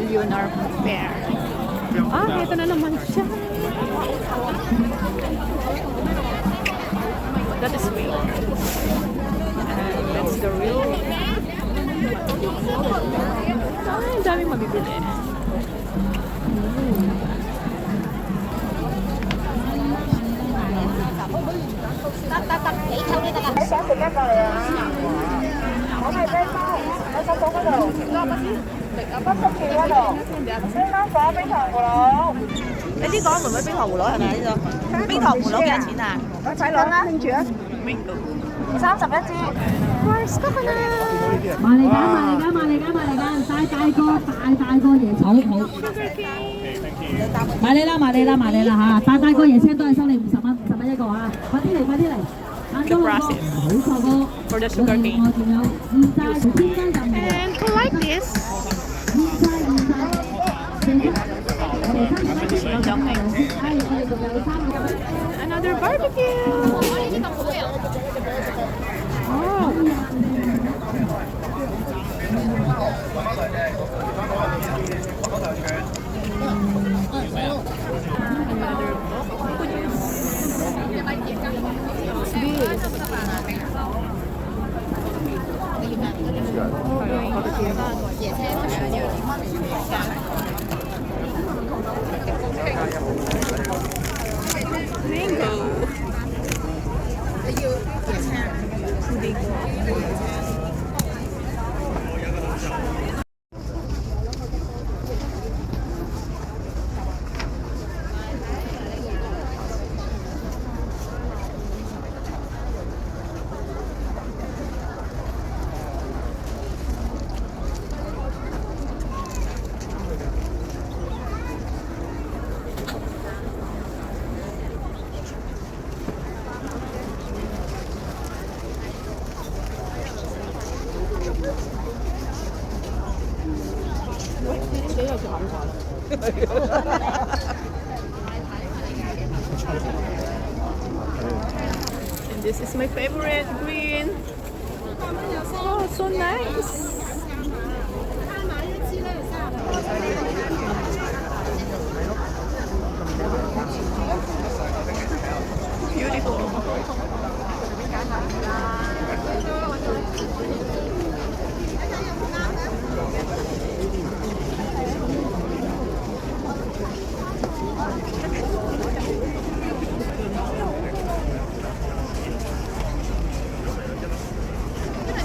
LUNAR Fair. Ito na naman siya. That is real. And that's the real. Ang daming mabibili. Cái呢個妹妹冰糖葫蘆係咪呢個？冰糖葫蘆幾多錢啊？我仔攞啦，拎住啊！31支。First coconut。買嚟㗎，大個椰草好。買你啦嚇，大個椰青都係收你50蚊一個啊！快啲嚟。The process for the sugar cane. And collect this. Another barbecue. Oh. And this is my favorite green. Oh, so nice. Beautiful.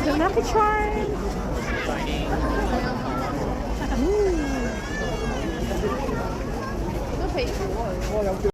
The lucky charm. Ooh.